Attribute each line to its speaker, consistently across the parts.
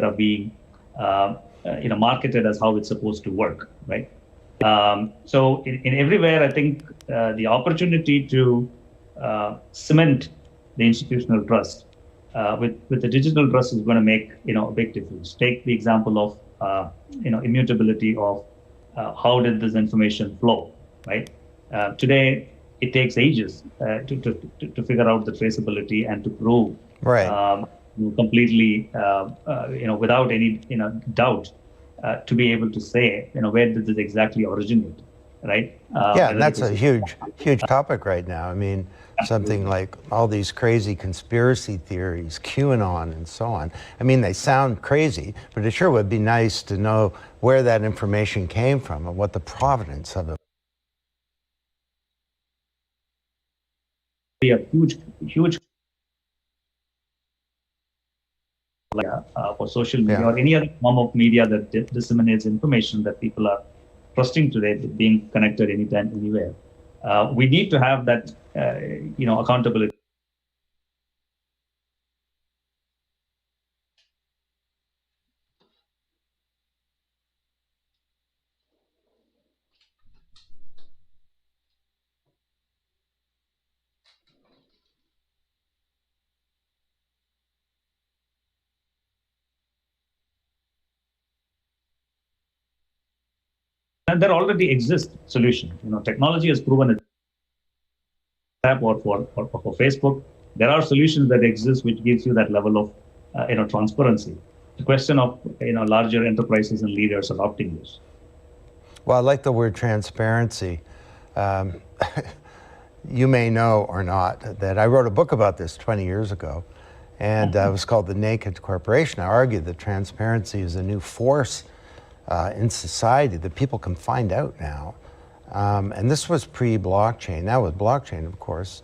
Speaker 1: are being marketed as how it's supposed to work, right? So in everywhere, I think the opportunity to cement the institutional trust with the digital trust is going to make a big difference. Take the example of immutability of how did this information flow, right? Today, it takes ages to figure out the traceability and to prove
Speaker 2: Right.
Speaker 1: completely, without any doubt, to be able to say, where did this exactly originate, right?
Speaker 2: Yeah, and that's a huge topic right now. I mean, something like all these crazy conspiracy theories, QAnon and so on. I mean, they sound crazy, but it sure would be nice to know where that information came from and what the provenance of it.
Speaker 1: Be a huge for social media or any other form of media that disseminates information that people are trusting today, being connected anytime, anywhere. We need to have that, accountability. And there already exist solutions. Technology has proven it. Or for Facebook, there are solutions that exist which gives you that level of transparency. The question of larger enterprises and leaders adopting this.
Speaker 2: Well, I like the word transparency. You may know or not that I wrote a book about this 20 years ago, and it was called The Naked Corporation. I argued that transparency is a new force in society that people can find out now. And this was pre-blockchain. Now with blockchain, of course,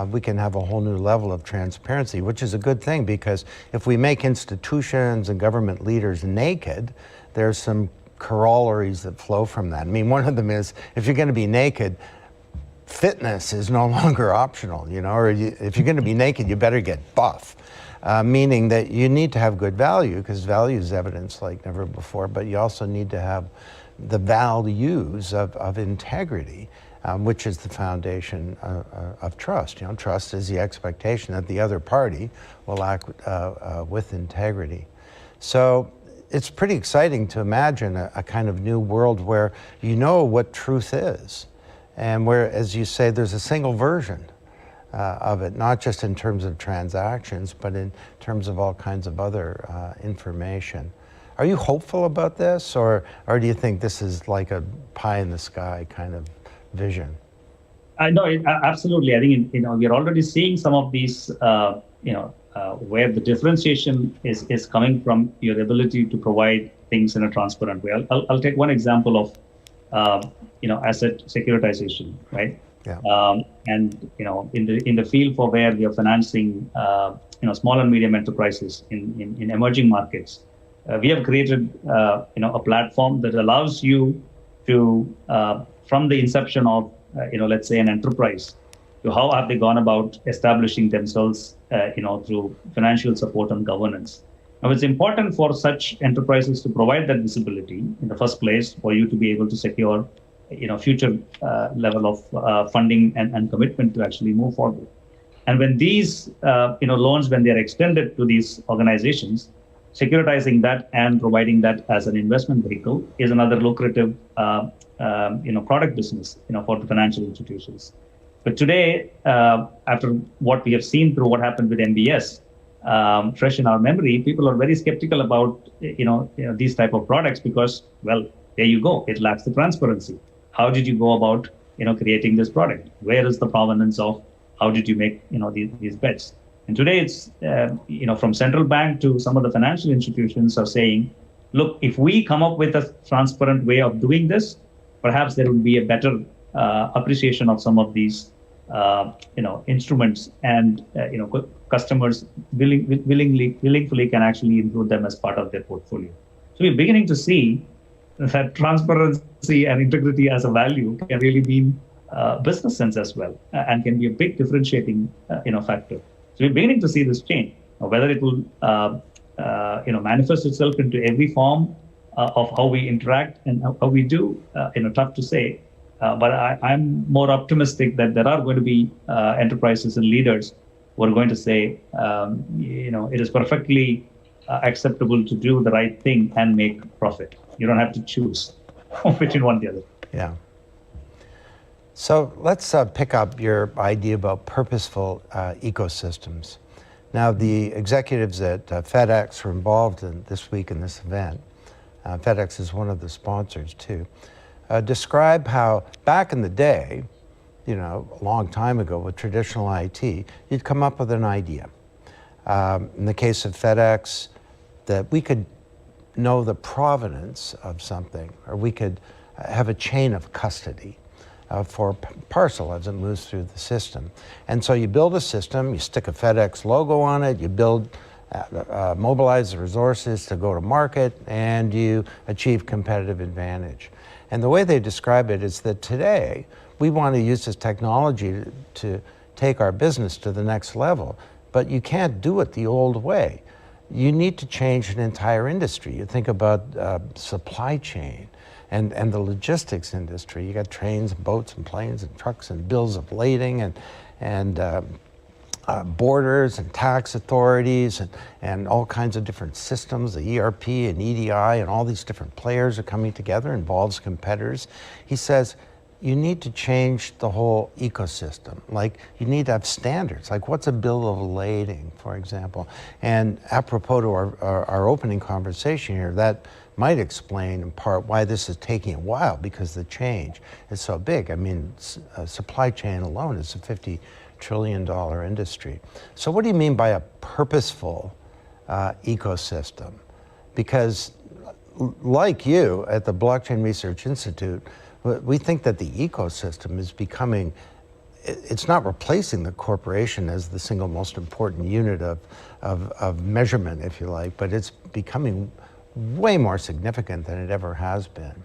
Speaker 2: we can have a whole new level of transparency, which is a good thing, because if we make institutions and government leaders naked, there's some corollaries that flow from that. I mean, one of them is, if you're going to be naked, fitness is no longer optional, or if you're going to be naked, you better get buff. Meaning that you need to have good value, because value is evidence like never before, but you also need to have the values of integrity, which is the foundation of trust. Trust is the expectation that the other party will act with integrity. So it's pretty exciting to imagine a kind of new world where you know what truth is, and where, as you say, there's a single version of it, not just in terms of transactions, but in terms of all kinds of other information. Are you hopeful about this, or do you think this is like a pie in the sky kind of vision?
Speaker 1: No, absolutely. I think we're already seeing some of these, where the differentiation is coming from your ability to provide things in a transparent way. I'll take one example of, asset securitization, right?
Speaker 2: Yeah.
Speaker 1: And in the field for where we are financing, small and medium enterprises in emerging markets. We have created, a platform that allows you to, from the inception of, let's say an enterprise, to how have they gone about establishing themselves, through financial support and governance. Now, it's important for such enterprises to provide that visibility in the first place for you to be able to secure, future level of funding and commitment to actually move forward. And when these, loans, when they are extended to these organizations, securitizing that and providing that as an investment vehicle is another lucrative, product business, for the financial institutions. But today, after what we have seen through what happened with MBS, fresh in our memory, people are very skeptical about, these type of products because, well, there you go, it lacks the transparency. How did you go about, creating this product? Where is the provenance of? How did you make, these bets? And today it's, from central bank to some of the financial institutions are saying, look, if we come up with a transparent way of doing this, perhaps there will be a better appreciation of some of these, instruments, and customers willingly can actually include them as part of their portfolio. So we're beginning to see that transparency and integrity as a value can really mean business sense as well, and can be a big differentiating, factor. So we're beginning to see this change. Whether it will manifest itself into every form of how we interact and how we do. Tough to say, but I'm more optimistic that there are going to be enterprises and leaders who are going to say, it is perfectly acceptable to do the right thing and make profit. You don't have to choose between one or the other.
Speaker 2: Yeah. So let's pick up your idea about purposeful ecosystems. Now, the executives at FedEx were involved this week in this event. FedEx is one of the sponsors too. Describe how back in the day, a long time ago with traditional IT, you'd come up with an idea. In the case of FedEx, that we could know the provenance of something, or we could have a chain of custody for parcel as it moves through the system. And so you build a system, you stick a FedEx logo on it, you mobilize the resources to go to market, and you achieve competitive advantage. And the way they describe it is that today, we want to use this technology to take our business to the next level, but you can't do it the old way. You need to change an entire industry. You think about supply chain and the logistics industry. You got trains, boats, and planes, and trucks, and bills of lading, and borders, and tax authorities, and all kinds of different systems. The ERP and EDI and all these different players are coming together, involves competitors. He says, you need to change the whole ecosystem. Like, you need to have standards. Like, what's a bill of lading, for example? And apropos to our opening conversation here, that might explain in part why this is taking a while, because the change is so big. I mean, supply chain alone is a $50 trillion industry. So what do you mean by a purposeful ecosystem? Because like you at the Blockchain Research Institute, we think that the ecosystem is becoming, it's not replacing the corporation as the single most important unit of measurement, if you like, but it's becoming way more significant than it ever has been.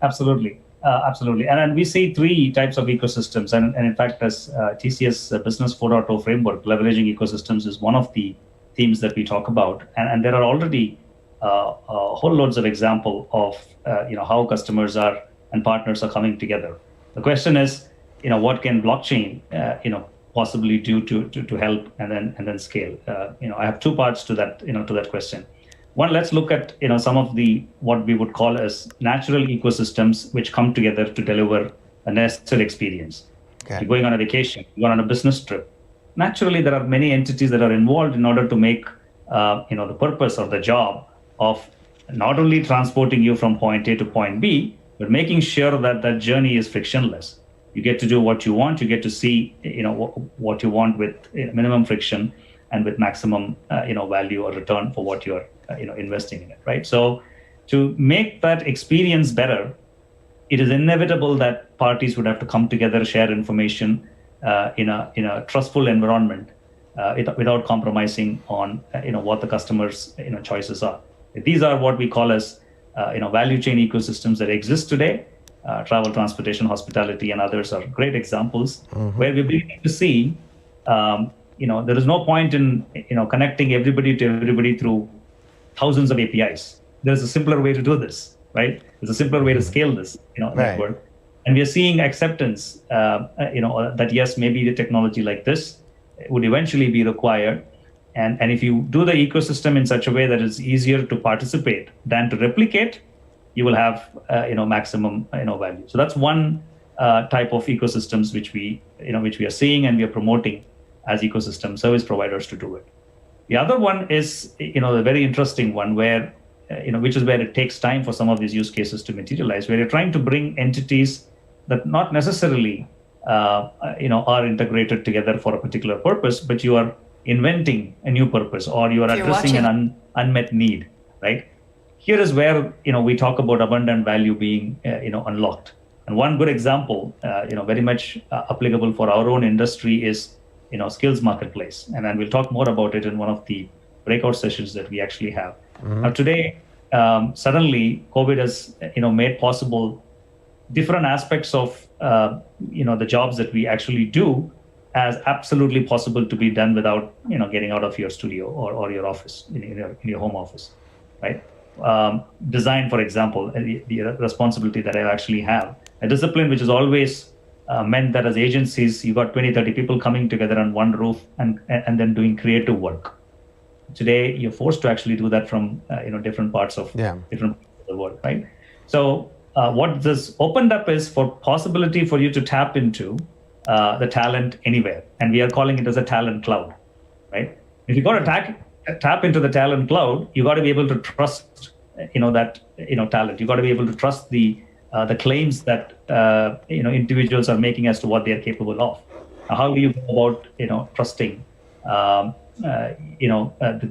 Speaker 1: Absolutely. Absolutely. And we see three types of ecosystems. And in fact, as TCS Business 4.0 framework, leveraging ecosystems is one of the themes that we talk about. And there are already whole loads of example of how customers are and partners are coming together. The question is, what can blockchain possibly do to help and then scale? I have two parts to that to that question. One, let's look at some of the what we would call as natural ecosystems which come together to deliver a nested experience. Okay. You're going on a vacation, you're on a business trip. Naturally, there are many entities that are involved in order to make the purpose or the job of not only transporting you from point A to point B, but making sure that that journey is frictionless. You get to do what you want. You get to see what you want with minimum friction and with maximum value or return for what you're investing in it, right? So to make that experience better, it is inevitable that parties would have to come together, share information in a trustful environment without compromising on what the customers' choices are. These are what we call as value chain ecosystems that exist today. Travel, transportation, hospitality, and others are great examples where we're beginning to see there is no point in connecting everybody to everybody through thousands of APIs. There's a simpler way to do this, right? There's a simpler way to scale this network. And we are seeing acceptance that yes, maybe the technology like this would eventually be required. And if you do the ecosystem in such a way that it's easier to participate than to replicate, you will have maximum value. So that's one type of ecosystems which we are seeing and we are promoting as ecosystem service providers to do it. The other one is a very interesting one where which is where it takes time for some of these use cases to materialize, where you're trying to bring entities that not necessarily are integrated together for a particular purpose, but you are inventing a new purpose or you are addressing an unmet need, right? Here is where we talk about abundant value being unlocked. And one good example, very much applicable for our own industry is skills marketplace, and then we'll talk more about it in one of the breakout sessions that we actually have. Now today, suddenly COVID has made possible different aspects of the jobs that we actually do as absolutely possible to be done without getting out of your studio or your office in your home office, right? Design, for example, the responsibility that I actually have, a discipline which has always meant that as agencies, you got 20-30 people coming together on one roof and then doing creative work. Today, you're forced to actually do that from different parts of different parts of the world, right? So what this opened up is for possibility for you to tap into the talent anywhere, and we are calling it as a talent cloud, right? If you got to tap into the talent cloud, you got to be able to trust that talent. You got to be able to trust the claims that individuals are making as to what they are capable of. Now, how do you go about trusting the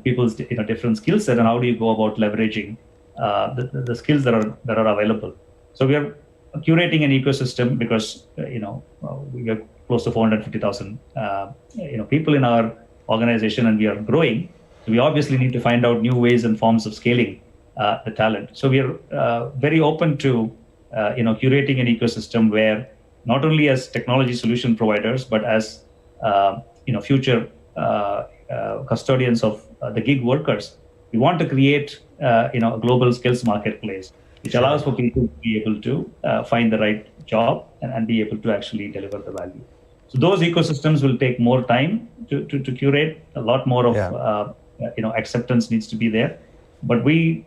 Speaker 1: people's different skill set, and how do you go about leveraging the skills that are available? So we are curating an ecosystem because we are close to 450,000 people in our organization, and we are growing. So we obviously need to find out new ways and forms of scaling the talent. So we are very open to curating an ecosystem where not only as technology solution providers, but as future custodians of the gig workers, we want to create a global skills marketplace, which allows for people to be able to find the right job and be able to actually deliver the value. So those ecosystems will take more time to curate. A lot more of acceptance needs to be there. But we,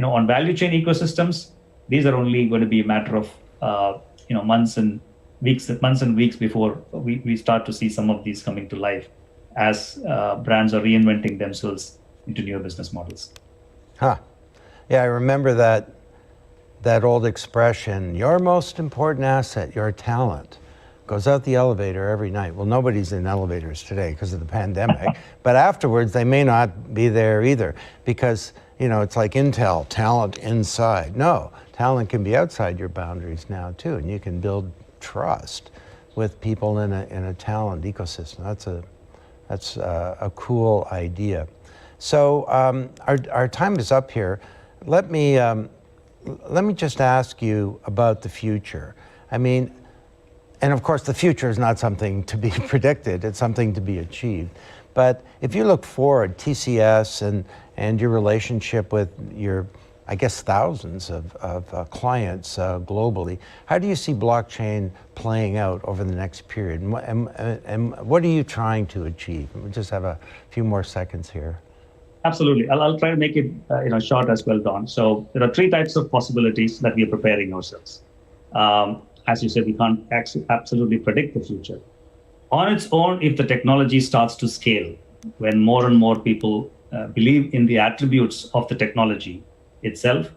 Speaker 1: on value chain ecosystems, these are only going to be a matter of months and weeks before we start to see some of these coming to life as brands are reinventing themselves into new business models.
Speaker 2: Huh. Yeah, I remember that old expression, your most important asset, your talent, goes out the elevator every night. Well, nobody's in elevators today because of the pandemic, but afterwards they may not be there either because, it's like Intel, talent inside. No, talent can be outside your boundaries now too, and you can build trust with people in a talent ecosystem. That's a cool idea. So our time is up here. Let me just ask you about the future. I mean, and of course the future is not something to be predicted, it's something to be achieved. But if you look forward, TCS and your relationship with your, I guess, thousands of clients globally, how do you see blockchain playing out over the next period? And what are you trying to achieve? We just have a few more seconds here.
Speaker 1: Absolutely. I'll try to make it short as well, Don. So there are three types of possibilities that we are preparing ourselves. As you said, we can't absolutely predict the future. On its own, if the technology starts to scale, when more and more people believe in the attributes of the technology itself,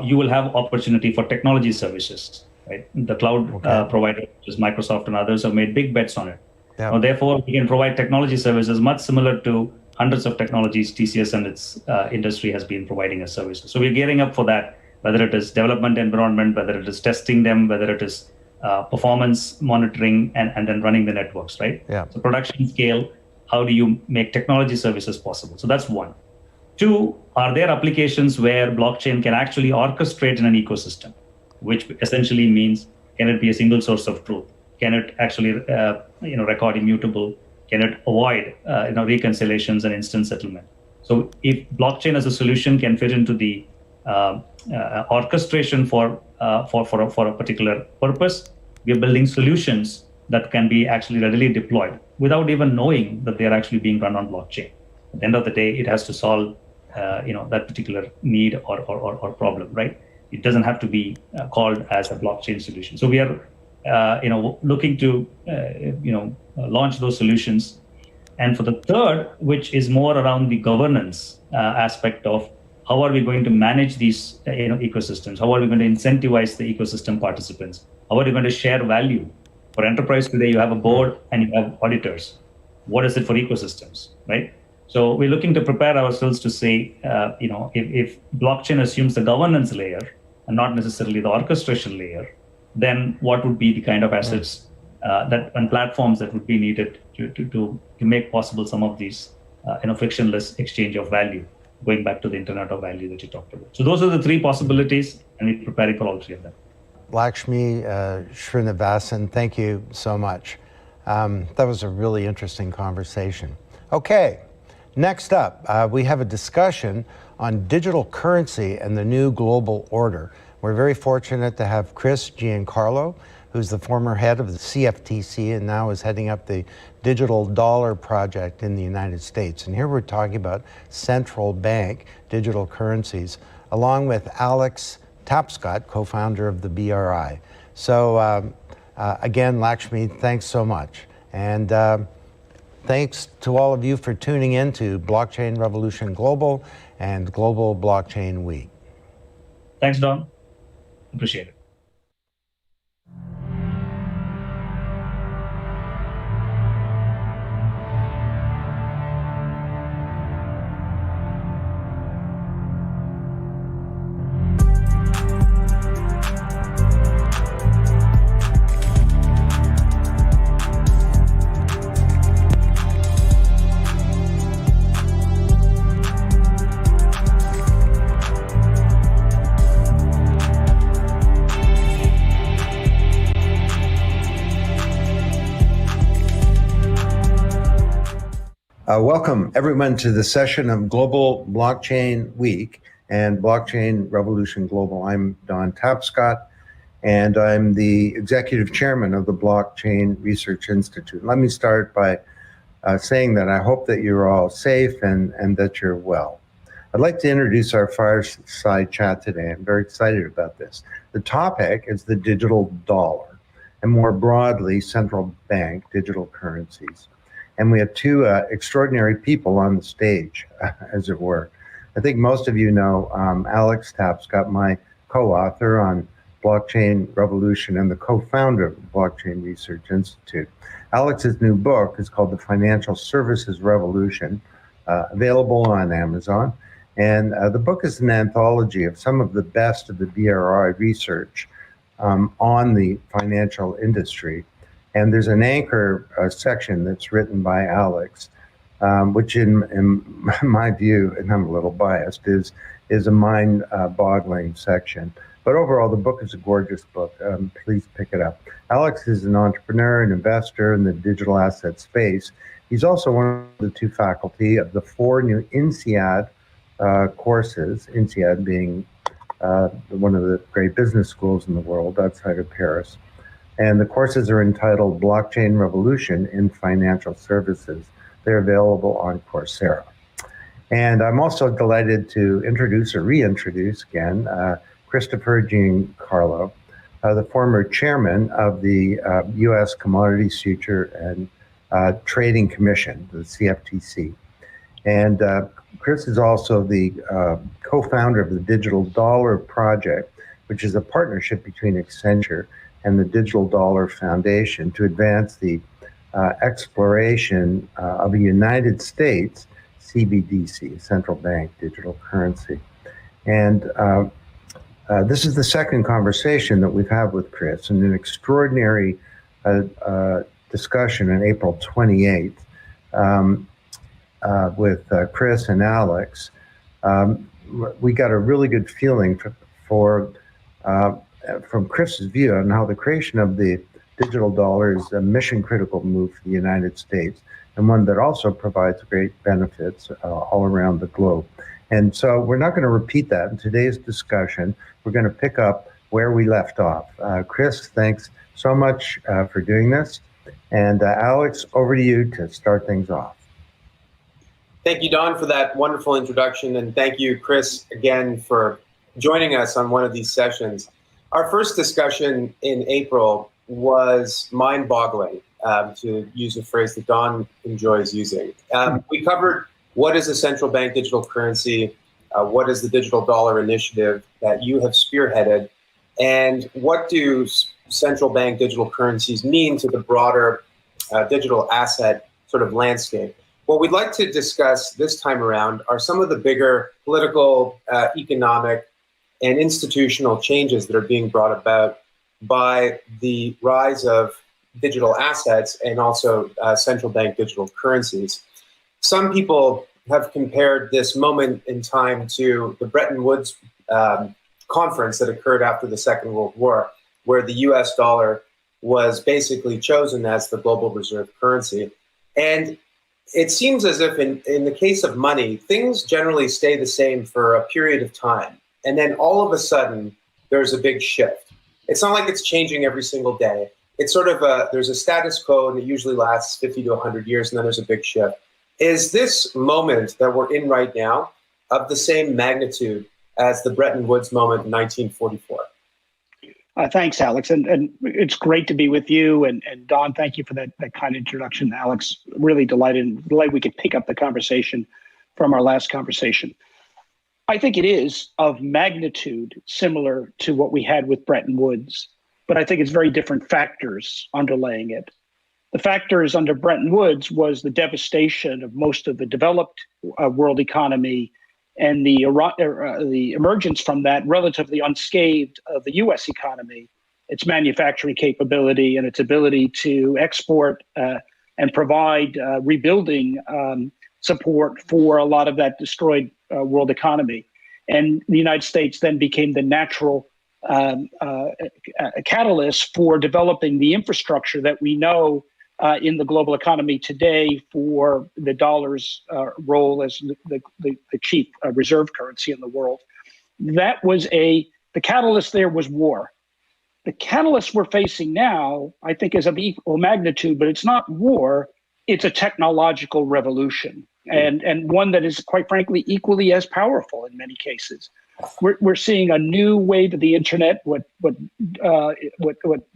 Speaker 1: you will have opportunity for technology services, right? The cloud provider, which is Microsoft and others, have made big bets on it. Yeah. Now, therefore, we can provide technology services much similar to hundreds of technologies TCS and its industry has been providing as services. So we're gearing up for that, whether it is development environment, whether it is testing them, whether it is performance monitoring and then running the networks, right?
Speaker 2: Yeah.
Speaker 1: So production scale, how do you make technology services possible? So that's one. Two, are there applications where blockchain can actually orchestrate in an ecosystem, which essentially means, can it be a single source of truth? Can it actually record immutable? Can it avoid reconciliations and instant settlement? So if blockchain as a solution can fit into the orchestration for a particular purpose, we are building solutions that can be actually readily deployed without even knowing that they are actually being run on blockchain. At the end of the day, it has to solve that particular need or problem, right? It doesn't have to be called as a blockchain solution. So we are looking to launch those solutions. And for the third, which is more around the governance aspect of how are we going to manage these ecosystems? How are we going to incentivize the ecosystem participants? How are we going to share value? For enterprise today, you have a board and you have auditors. What is it for ecosystems, right? So we're looking to prepare ourselves to say, if blockchain assumes the governance layer and not necessarily the orchestration layer, then what would be the kind of assets and platforms that would be needed to make possible some of these frictionless exchange of value, going back to the Internet of Value that you talked about. So those are the three possibilities, and we're preparing for all three of them.
Speaker 2: Lakshmi Srinivasan, thank you so much. That was a really interesting conversation. Okay, next up, we have a discussion on digital currency and the new global order. We're very fortunate to have Chris Giancarlo, who's the former head of the CFTC and now is heading up the Digital Dollar Project in the United States. And here we're talking about central bank digital currencies, along with Alex Tapscott, co-founder of the BRI. So again, Lakshmi, thanks so much. And thanks to all of you for tuning in to Blockchain Revolution Global and Global Blockchain Week.
Speaker 1: Thanks, Don. Appreciate it.
Speaker 2: Welcome everyone to the session of Global Blockchain Week and Blockchain Revolution Global. I'm Don Tapscott, and I'm the executive chairman of the Blockchain Research Institute. Let me start by saying that I hope that you're all safe and that you're well. I'd like to introduce our fireside chat today. I'm very excited about this. The topic is the digital dollar, and more broadly, central bank digital currencies. And we have two extraordinary people on the stage, as it were. I think most of you know Alex Tapscott, my co-author on Blockchain Revolution and the co-founder of the Blockchain Research Institute. Alex's new book is called The Financial Services Revolution, available on Amazon. And the book is an anthology of some of the best of the BRI research on the financial industry. And there's an anchor section that's written by Alex, which in my view, and I'm a little biased, is a mind-boggling section. But overall, the book is a gorgeous book. Please pick it up. Alex is an entrepreneur and investor in the digital asset space. He's also one of the two faculty of the 4 new INSEAD courses, INSEAD being one of the great business schools in the world outside of Paris. And the courses are entitled Blockchain Revolution in Financial Services. They're available on Coursera. And I'm also delighted to introduce or reintroduce again Christopher Giancarlo, the former chairman of the U.S. Commodities Future and Trading Commission, the CFTC. And Chris is also the co-founder of the Digital Dollar Project, which is a partnership between Accenture and the Digital Dollar Foundation to advance the exploration of a United States CBDC, central bank digital currency. And this is the second conversation that we've had with Chris, and an extraordinary discussion on April 28th with Chris and Alex. We got a really good feeling from Chris's view on how the creation of the digital dollar is a mission-critical move for the United States, and one that also provides great benefits all around the globe. And so we're not going to repeat that in today's discussion. We're going to pick up where we left off. Chris, thanks so much for doing this. And Alex, over to you to start things off.
Speaker 3: Thank you, Don, for that wonderful introduction. And thank you, Chris, again, for joining us on one of these sessions. Our first discussion in April was mind-boggling, to use a phrase that Don enjoys using. We covered what is a central bank digital currency, what is the digital dollar initiative that you have spearheaded, and what do central bank digital currencies mean to the broader digital asset sort of landscape. What we'd like to discuss this time around are some of the bigger political, economic, and institutional changes that are being brought about by the rise of digital assets and also central bank digital currencies. Some people have compared this moment in time to the Bretton Woods conference that occurred after the Second World War, where the US dollar was basically chosen as the global reserve currency. And it seems as if in the case of money, things generally stay the same for a period of time. And then all of a sudden, there's a big shift. It's not like it's changing every single day. It's sort of there's a status quo, and it usually lasts 50 to 100 years, and then there's a big shift. Is this moment that we're in right now of the same magnitude as the Bretton Woods moment in 1944?
Speaker 4: Thanks, Alex. And it's great to be with you. And Don, thank you for that kind introduction. Alex, really delighted we could pick up the conversation from our last conversation. I think it is of magnitude similar to what we had with Bretton Woods, but I think it's very different factors underlaying it. The factors under Bretton Woods was the devastation of most of the developed world economy and the emergence from that relatively unscathed of the U.S. economy, its manufacturing capability and its ability to export and provide rebuilding support for a lot of that destroyed world economy. And the United States then became the natural catalyst for developing the infrastructure that we know in the global economy today for the dollar's role as the chief reserve currency in the world. That was the catalyst there was war. The catalyst we're facing now, I think, is of equal magnitude, but it's not war, it's a technological revolution. And one that is, quite frankly, equally as powerful in many cases. We're seeing a new wave of the internet, what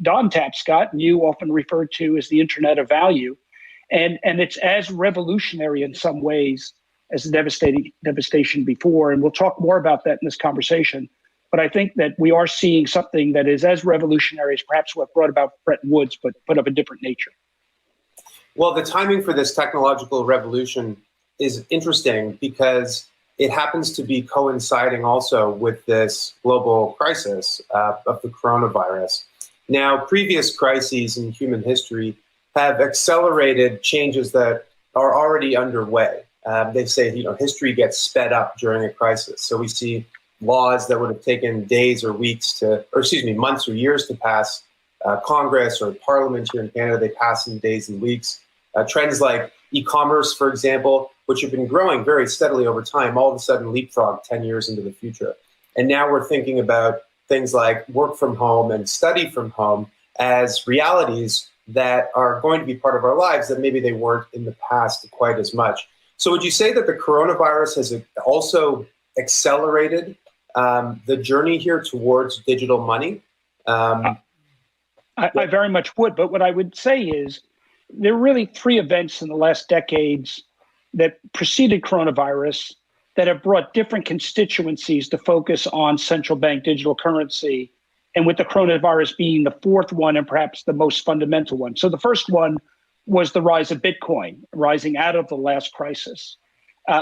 Speaker 4: Don Tapscott and you often refer to as the internet of value, and it's as revolutionary in some ways as the devastation before. And we'll talk more about that in this conversation. But I think that we are seeing something that is as revolutionary as perhaps what brought about Bretton Woods, but of a different nature.
Speaker 3: Well, the timing for this technological revolution is interesting because it happens to be coinciding also with this global crisis of the coronavirus. Now, previous crises in human history have accelerated changes that are already underway. They say, history gets sped up during a crisis. So we see laws that would have taken days or months or years to pass Congress or Parliament here in Canada. They pass in days and weeks. Trends like e-commerce, for example, which have been growing very steadily over time, all of a sudden leapfrog 10 years into the future. And now we're thinking about things like work from home and study from home as realities that are going to be part of our lives that maybe they weren't in the past quite as much. So would you say that the coronavirus has also accelerated the journey here towards digital money?
Speaker 4: I very much would, but what I would say is there are really three events in the last decades that preceded coronavirus that have brought different constituencies to focus on central bank digital currency, and with the coronavirus being the fourth one and perhaps the most fundamental one. So the first one was the rise of Bitcoin, rising out of the last crisis,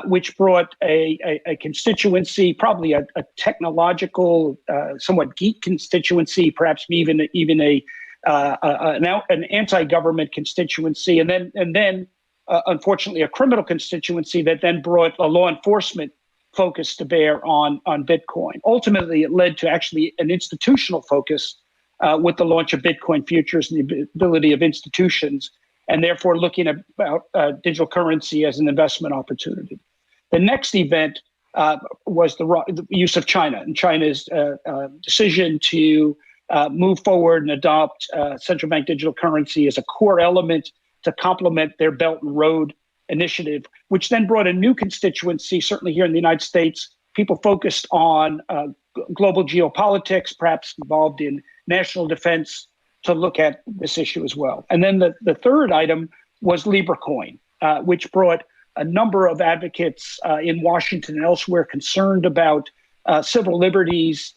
Speaker 4: which brought a constituency, probably a technological, somewhat geek constituency, perhaps even an anti-government constituency, and then unfortunately a criminal constituency that then brought a law enforcement focus to bear on Bitcoin. Ultimately, it led to actually an institutional focus with the launch of Bitcoin futures and the ability of institutions, and therefore looking at digital currency as an investment opportunity. The next event was the use of China and China's decision to move forward and adopt central bank digital currency as a core element to complement their Belt and Road initiative, which then brought a new constituency, certainly here in the United States, people focused on global geopolitics, perhaps involved in national defense, to look at this issue as well. And then the third item was LibraCoin, which brought a number of advocates in Washington and elsewhere concerned about civil liberties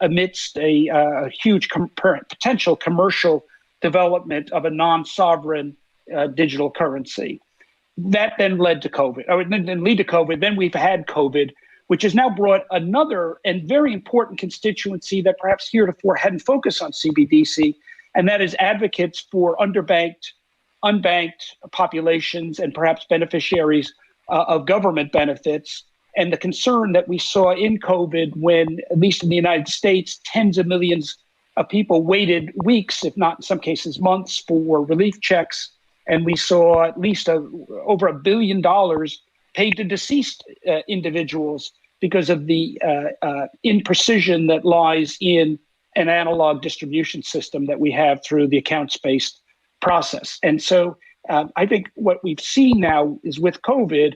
Speaker 4: amidst a huge potential commercial development of a non-sovereign digital currency. That then led to COVID, or didn't lead to COVID. Then we've had COVID, which has now brought another and very important constituency that perhaps heretofore hadn't focused on CBDC, and that is advocates for underbanked, unbanked populations and perhaps beneficiaries of government benefits. And the concern that we saw in COVID when, at least in the United States, tens of millions people waited weeks, if not in some cases months, for relief checks. And we saw at least over $1 billion paid to deceased individuals because of the imprecision that lies in an analog distribution system that we have through the accounts-based process. And so I think what we've seen now is with COVID,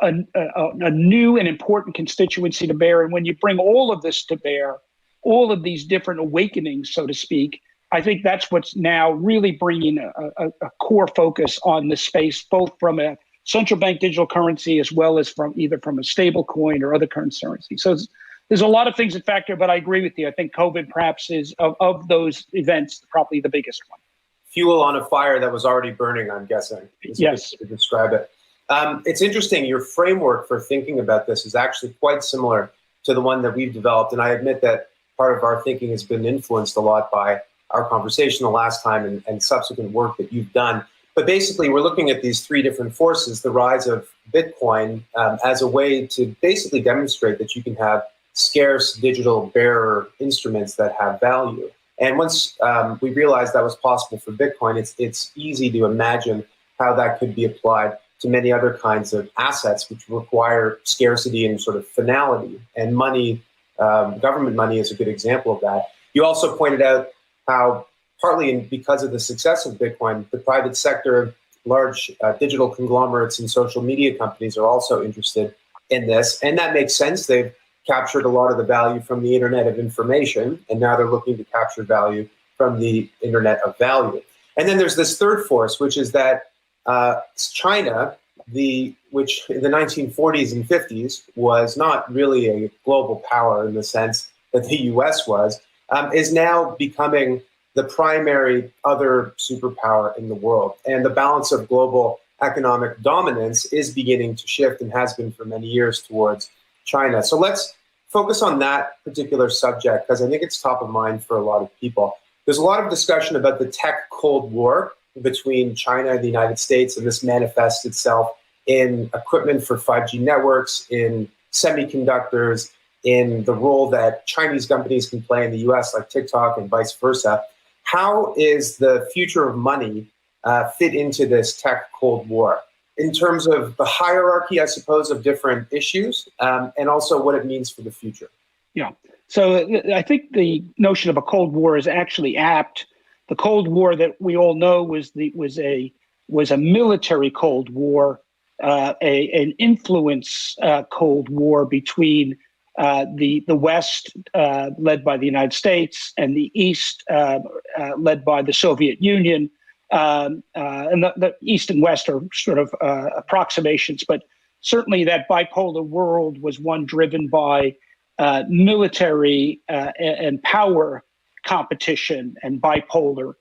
Speaker 4: a new and important constituency to bear. And when you bring all of this to bear, all of these different awakenings, so to speak, I think that's what's now really bringing a core focus on this space, both from a central bank digital currency as well as from either from a stable coin or other currency. So there's a lot of things that factor, but I agree with you. I think COVID perhaps is of those events probably the biggest one.
Speaker 3: Fuel on a fire that was already burning, I'm guessing.
Speaker 4: Yes.
Speaker 3: To describe it. It's interesting. Your framework for thinking about this is actually quite similar to the one that we've developed. And I admit that part of our thinking has been influenced a lot by our conversation the last time and subsequent work that you've done. But basically, we're looking at these three different forces, the rise of Bitcoin as a way to basically demonstrate that you can have scarce digital bearer instruments that have value. And once we realized that was possible for Bitcoin, it's easy to imagine how that could be applied to many other kinds of assets which require scarcity and sort of finality. And money, government money is a good example of that. You also pointed out how partly because of the success of Bitcoin, the private sector, large digital conglomerates and social media companies are also interested in this. And that makes sense. They've captured a lot of the value from the Internet of Information, and now they're looking to capture value from the Internet of Value. And then there's this third force, which is that China, which in the 1940s and 50s was not really a global power in the sense that the US was, is now becoming the primary other superpower in the world. And the balance of global economic dominance is beginning to shift and has been for many years towards China. So let's focus on that particular subject because I think it's top of mind for a lot of people. There's a lot of discussion about the tech Cold War between China and the United States, and this manifests itself in equipment for 5G networks, in semiconductors, in the role that Chinese companies can play in the US, like TikTok and vice versa. How is the future of money fit into this tech Cold War? In terms of the hierarchy, I suppose, of different issues, and also what it means for the future.
Speaker 4: Yeah. So I think the notion of a Cold War is actually apt. The Cold War that we all know was a military Cold War, an influence Cold War between the West, led by the United States, and the East, led by the Soviet Union. And the East and West are sort of approximations, but certainly that bipolar world was one driven by military and power competition and bipolar.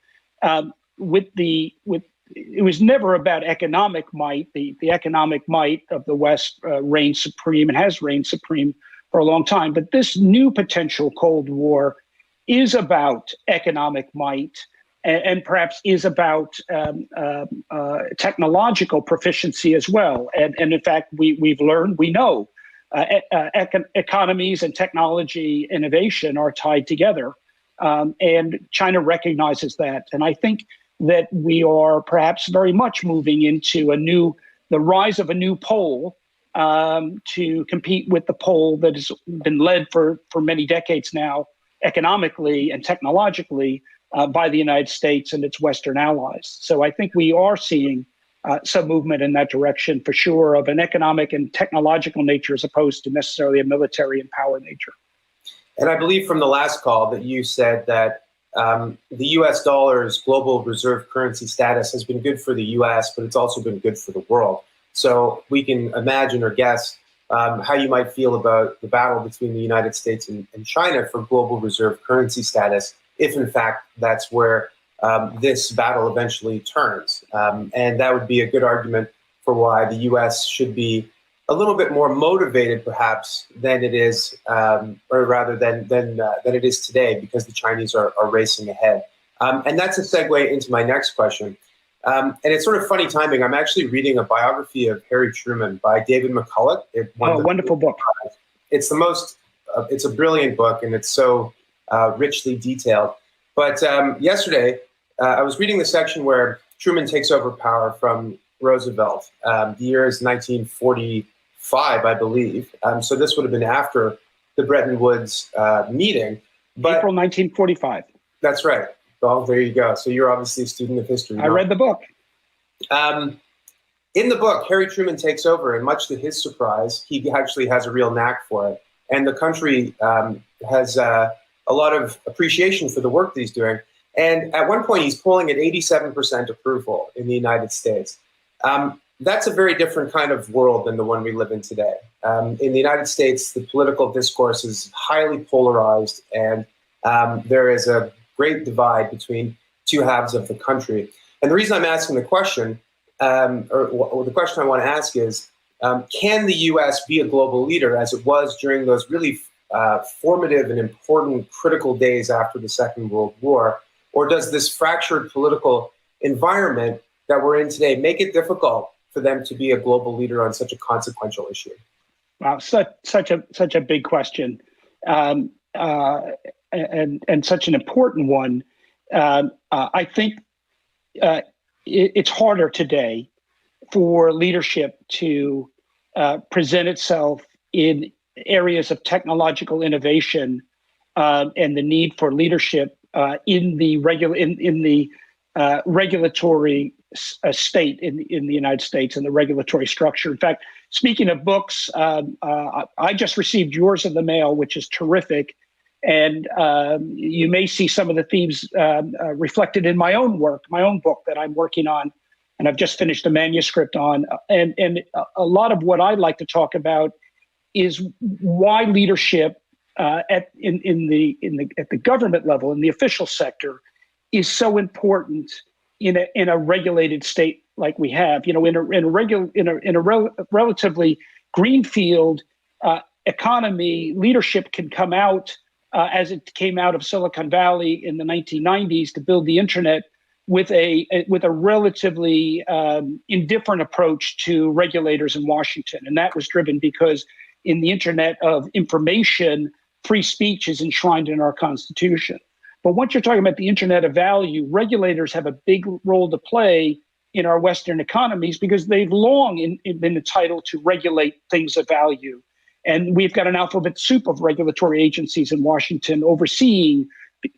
Speaker 4: It was never about economic might. The economic might of the West reigned supreme and has reigned supreme for a long time. But this new potential Cold War is about economic might and perhaps is about technological proficiency as well. And in fact, we know economies and technology innovation are tied together. And China recognizes that. And I think that we are perhaps very much moving into the rise of a new pole to compete with the pole that has been led for many decades now, economically and technologically, by the United States and its Western allies. So I think we are seeing some movement in that direction for sure, of an economic and technological nature as opposed to necessarily a military and power nature.
Speaker 3: And I believe from the last call that you said that the US dollar's global reserve currency status has been good for the US, but it's also been good for the world. So we can imagine or guess how you might feel about the battle between the United States and China for global reserve currency status, if in fact that's where this battle eventually turns. And that would be a good argument for why the US should be a little bit more motivated, perhaps, than it is, or rather than it is today, because the Chinese are racing ahead. And that's a segue into my next question. And it's sort of funny timing. I'm actually reading a biography of Harry Truman by David McCullough.
Speaker 4: Wonderful book.
Speaker 3: It's a brilliant book, and it's so richly detailed. But yesterday, I was reading the section where Truman takes over power from Roosevelt. The year is 1945, I believe. So this would have been after the Bretton Woods meeting. But
Speaker 4: April 1945.
Speaker 3: That's right. Well, there you go. So you're obviously a student of history.
Speaker 4: I read the book.
Speaker 3: In the book, Harry Truman takes over, and much to his surprise, he actually has a real knack for it. And the country has a lot of appreciation for the work that he's doing. And at one point, he's polling at 87% approval in the United States. That's a very different kind of world than the one we live in today. In the United States, the political discourse is highly polarized, and there is a great divide between two halves of the country. And the reason I'm asking the question, or the question I want to ask is, can the U.S. be a global leader as it was during those really formative and important critical days after the Second World War? Or does this fractured political environment that we're in today make it difficult for them to be a global leader on such a consequential issue?
Speaker 4: Wow, such a big question, and such an important one. I think it's harder today for leadership to present itself in areas of technological innovation and the need for leadership in the regulatory state in the United States and the regulatory structure. In fact, speaking of books, I just received yours in the mail, which is terrific. And you may see some of the themes reflected in my own work, my own book that I'm working on, and I've just finished a manuscript on. And a lot of what I'd like to talk about is why leadership at the government level, in the official sector, is so important in a regulated state like we have. You know, in a relatively greenfield economy, leadership can come out as it came out of Silicon Valley in the 1990s to build the internet with a relatively indifferent approach to regulators in Washington, and that was driven because in the internet of information, free speech is enshrined in our Constitution. But once you're talking about the internet of value, regulators have a big role to play in our Western economies because they've long been entitled to regulate things of value. And we've got an alphabet soup of regulatory agencies in Washington overseeing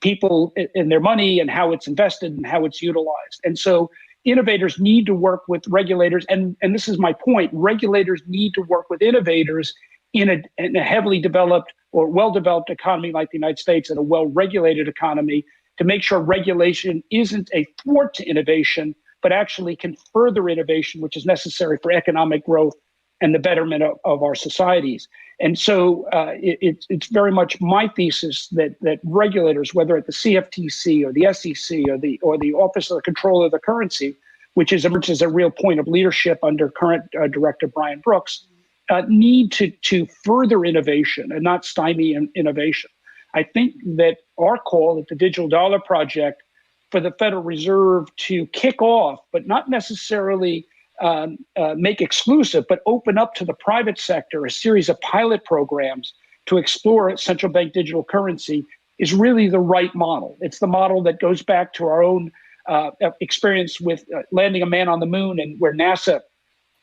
Speaker 4: people and their money and how it's invested and how it's utilized. And so innovators need to work with regulators. And this is my point. Regulators need to work with innovators in a heavily developed or well-developed economy like the United States and a well-regulated economy to make sure regulation isn't a thwart to innovation, but actually can further innovation, which is necessary for economic growth and the betterment of our societies. And so it's very much my thesis that regulators, whether at the CFTC or the SEC or the Office of the Controller of the Currency, which is a real point of leadership under current Director Brian Brooks, need to further innovation and not stymie innovation. I think that our call at the Digital Dollar Project for the Federal Reserve to kick off, but not necessarily make exclusive, but open up to the private sector a series of pilot programs to explore central bank digital currency is really the right model. It's the model that goes back to our own experience with landing a man on the moon, and where NASA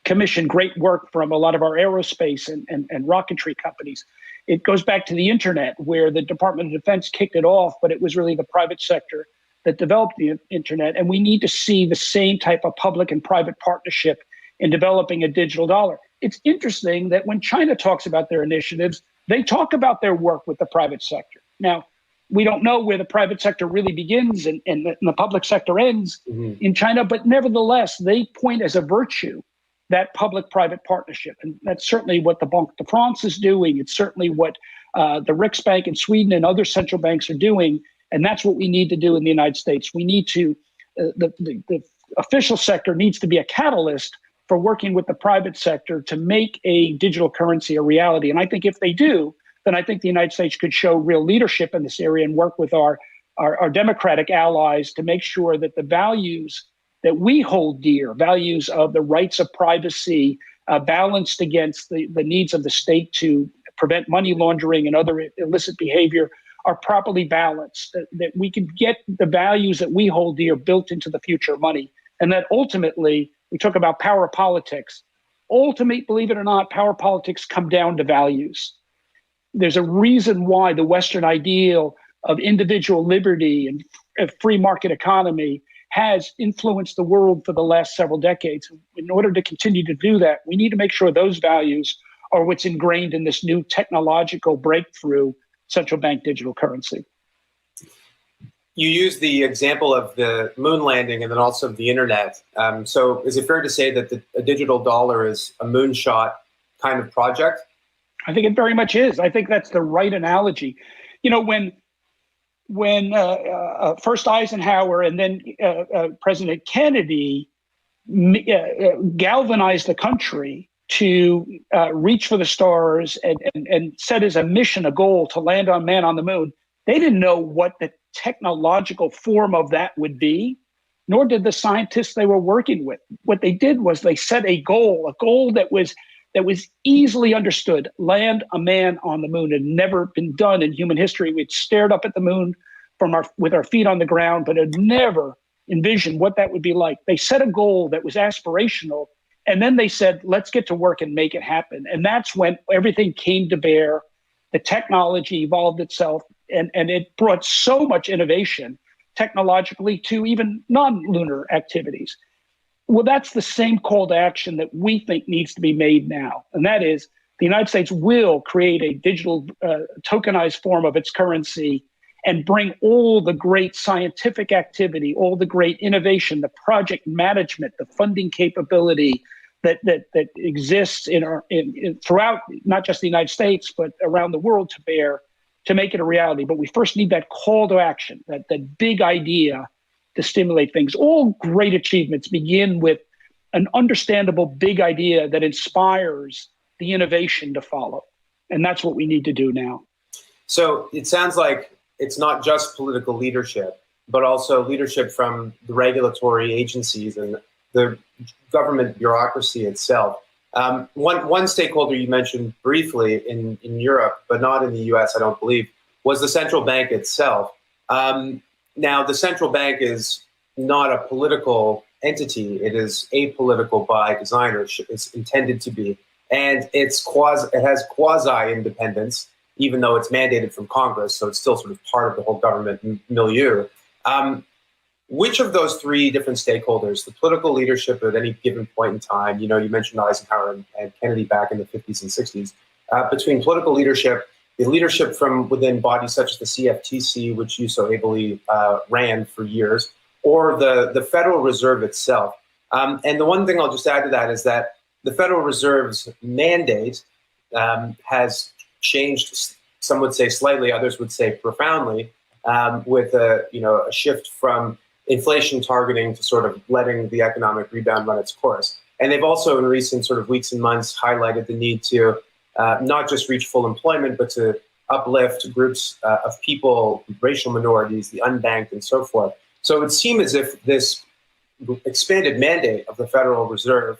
Speaker 4: commissioned great work from a lot of our aerospace and rocketry companies. It goes back to the internet, where the Department of Defense kicked it off, but it was really the private sector that developed the internet. And we need to see the same type of public and private partnership in developing a digital dollar. It's interesting that when China talks about their initiatives, they talk about their work with the private sector. Now, we don't know where the private sector really begins and the public sector ends in China, but nevertheless, they point as a virtue that public-private partnership. And that's certainly what the Banque de France is doing. It's certainly what the Riksbank in Sweden and other central banks are doing. And that's what we need to do in the United States. We need to, the official sector needs to be a catalyst for working with the private sector to make a digital currency a reality. And I think if they do, then I think the United States could show real leadership in this area and work with our democratic allies to make sure that the values that we hold dear, values of the rights of privacy, balanced against the needs of the state to prevent money laundering and other illicit behavior, are properly balanced, that we can get the values that we hold dear built into the future money. And that ultimately, we talk about power politics. Ultimately, believe it or not, power politics come down to values. There's a reason why the Western ideal of individual liberty and a free market economy has influenced the world for the last several decades. In order to continue to do that, we need to make sure those values are what's ingrained in this new technological breakthrough, central bank digital currency.
Speaker 3: You used the example of the moon landing and then also the internet. So is it fair to say that a digital dollar is a moonshot kind of project?
Speaker 4: I think it very much is. I think that's the right analogy. You know, when first Eisenhower and then President Kennedy galvanized the country to reach for the stars and set as a mission, a goal to land on man on the moon, they didn't know what the technological form of that would be, nor did the scientists they were working with. What they did was they set a goal that was easily understood. Land a man on the moon had never been done in human history. We'd stared up at the moon with our feet on the ground, but had never envisioned what that would be like. They set a goal that was aspirational, and then they said, let's get to work and make it happen. And that's when everything came to bear. The technology evolved itself, and it brought so much innovation technologically to even non-lunar activities. Well, that's the same call to action that we think needs to be made now. And that is, the United States will create a digital tokenized form of its currency and bring all the great scientific activity, all the great innovation, the project management, the funding capability that exists throughout not just the United States, but around the world to bear, to make it a reality. But we first need that call to action, that big idea to stimulate things. All great achievements begin with an understandable big idea that inspires the innovation to follow. And that's what we need to do now.
Speaker 3: So it sounds like it's not just political leadership, but also leadership from the regulatory agencies and the government bureaucracy itself. One stakeholder you mentioned briefly in Europe, but not in the US, I don't believe, was the central bank itself. Now, the central bank is not a political entity. It is apolitical by design, or it's intended to be. And it has quasi-independence, even though it's mandated from Congress, so it's still sort of part of the whole government milieu. Which of those three different stakeholders, the political leadership at any given point in time, you mentioned Eisenhower and Kennedy back in the 50s and 60s, between political leadership, the leadership from within bodies such as the CFTC, which you so ably ran for years, or the Federal Reserve itself. And the one thing I'll just add to that is that the Federal Reserve's mandate has changed, some would say slightly, others would say profoundly, with a shift from inflation targeting to sort of letting the economic rebound run its course. And they've also in recent sort of weeks and months highlighted the need to not just reach full employment, but to uplift groups of people, racial minorities, the unbanked, and so forth. So it would seem as if this expanded mandate of the Federal Reserve